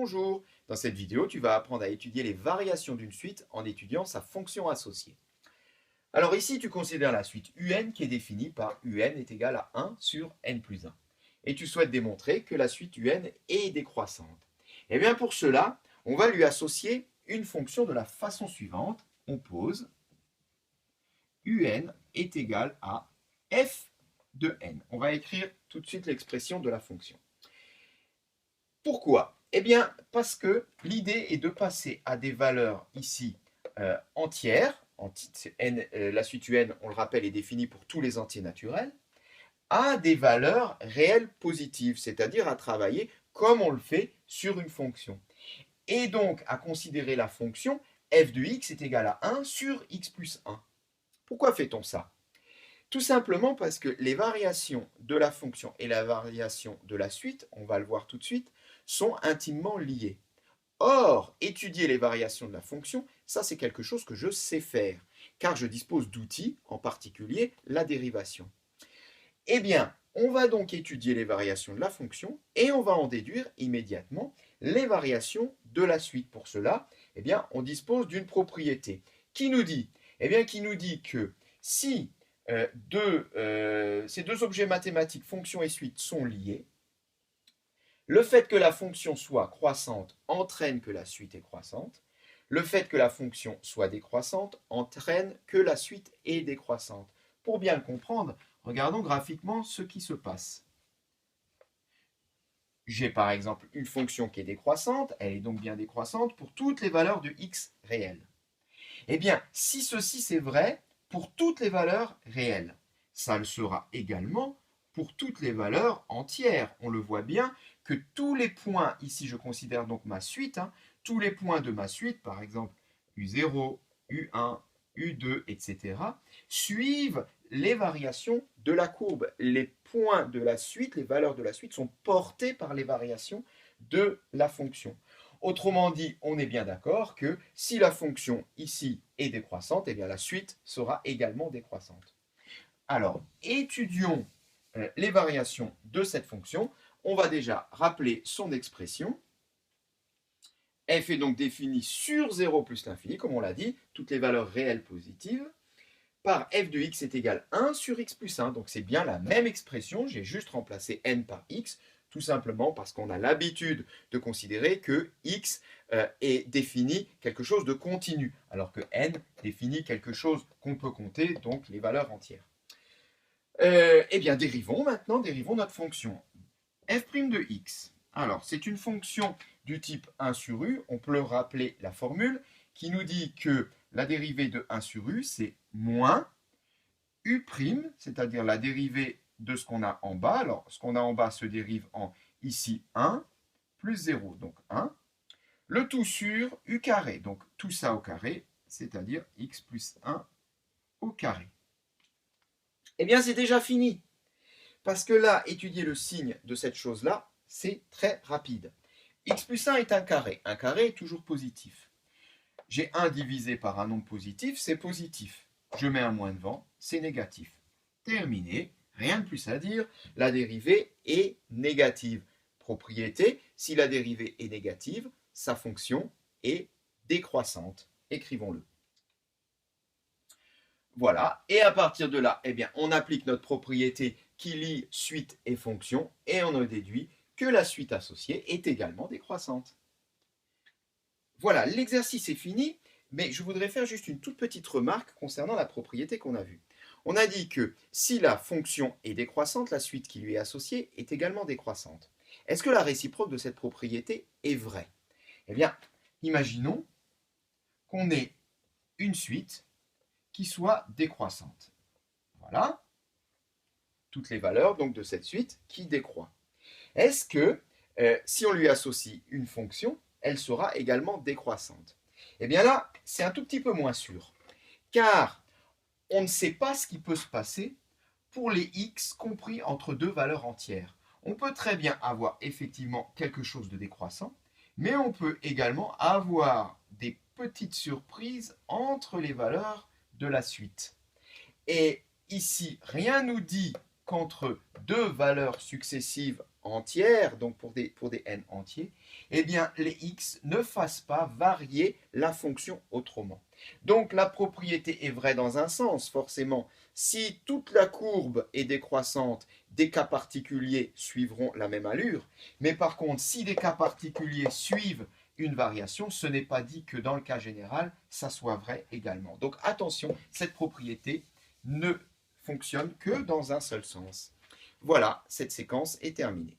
Bonjour, dans cette vidéo, tu vas apprendre à étudier les variations d'une suite en étudiant sa fonction associée. Alors ici, tu considères la suite UN qui est définie par UN est égal à 1 sur n plus 1. Et tu souhaites démontrer que la suite UN est décroissante. Et bien pour cela, on va lui associer une fonction de la façon suivante. On pose UN est égal à f de n. On va écrire tout de suite l'expression de la fonction. Pourquoi? Eh bien, parce que l'idée est de passer à des valeurs ici entières. La suite UN, on le rappelle, est définie pour tous les entiers naturels, à des valeurs réelles positives, c'est-à-dire à travailler comme on le fait sur une fonction. Et donc, à considérer la fonction f de x est égal à 1 sur x plus 1. Pourquoi fait-on ça? Tout simplement parce que les variations de la fonction et la variation de la suite, on va le voir tout de suite, sont intimement liées. Or, étudier les variations de la fonction, ça c'est quelque chose que je sais faire, car je dispose d'outils, en particulier la dérivation. Eh bien, on va donc étudier les variations de la fonction et on va en déduire immédiatement les variations de la suite. Pour cela, eh bien, on dispose d'une propriété qui nous dit, qui nous dit que si ces deux objets mathématiques, fonction et suite, sont liés, le fait que la fonction soit croissante entraîne que la suite est croissante. Le fait que la fonction soit décroissante entraîne que la suite est décroissante. Pour bien le comprendre, regardons graphiquement ce qui se passe. J'ai par exemple une fonction qui est décroissante, elle est donc bien décroissante pour toutes les valeurs de x réelles. Eh bien, si ceci c'est vrai pour toutes les valeurs réelles, ça le sera également pour toutes les valeurs entières. On le voit bien que tous les points, ici je considère donc ma suite, tous les points de ma suite, par exemple U0, U1, U2, etc., suivent les variations de la courbe. Les points de la suite, les valeurs de la suite sont portés par les variations de la fonction. Autrement dit, on est bien d'accord que si la fonction ici est décroissante, eh bien la suite sera également décroissante. Alors, étudions les variations de cette fonction. On va déjà rappeler son expression. F est donc définie sur 0 plus l'infini, comme on l'a dit, toutes les valeurs réelles positives, par f de x est égal à 1 sur x plus 1. Donc c'est bien la même expression, j'ai juste remplacé n par x, tout simplement parce qu'on a l'habitude de considérer que x est défini quelque chose de continu, alors que n définit quelque chose qu'on peut compter, donc les valeurs entières. Eh bien, dérivons notre fonction. f' de x. Alors, c'est une fonction du type 1 sur u. On peut rappeler la formule qui nous dit que la dérivée de 1 sur u, c'est moins u', c'est-à-dire la dérivée de ce qu'on a en bas. Alors, ce qu'on a en bas se dérive en ici 1 plus 0, donc 1. Le tout sur u carré, donc tout ça au carré, c'est-à-dire x plus 1 au carré. Eh bien, c'est déjà fini. Parce que là, étudier le signe de cette chose-là, c'est très rapide. X plus 1 est un carré. Un carré est toujours positif. J'ai 1 divisé par un nombre positif, c'est positif. Je mets un moins devant, c'est négatif. Terminé, rien de plus à dire. La dérivée est négative. Propriété, si la dérivée est négative, sa fonction est décroissante. Écrivons-le. Voilà, et à partir de là, eh bien, on applique notre propriété qui lie suite et fonction, et on en déduit que la suite associée est également décroissante. Voilà, l'exercice est fini, mais je voudrais faire juste une toute petite remarque concernant la propriété qu'on a vue. On a dit que si la fonction est décroissante, la suite qui lui est associée est également décroissante. Est-ce que la réciproque de cette propriété est vraie? Eh bien, imaginons qu'on ait une suite qui soit décroissante. Voilà, toutes les valeurs donc, de cette suite qui décroît. Est-ce que si on lui associe une fonction, elle sera également décroissante? Eh bien là, c'est un tout petit peu moins sûr, car on ne sait pas ce qui peut se passer pour les x compris entre deux valeurs entières. On peut très bien avoir effectivement quelque chose de décroissant, mais on peut également avoir des petites surprises entre les valeurs de la suite. Et ici, rien ne nous dit qu'entre deux valeurs successives entières, donc pour des n entiers, eh bien les x ne fassent pas varier la fonction autrement. Donc la propriété est vraie dans un sens, forcément. Si toute la courbe est décroissante, des cas particuliers suivront la même allure, mais par contre, si des cas particuliers suivent une variation, ce n'est pas dit que dans le cas général, ça soit vrai également. Donc attention, cette propriété ne fonctionne que dans un seul sens. Voilà, cette séquence est terminée.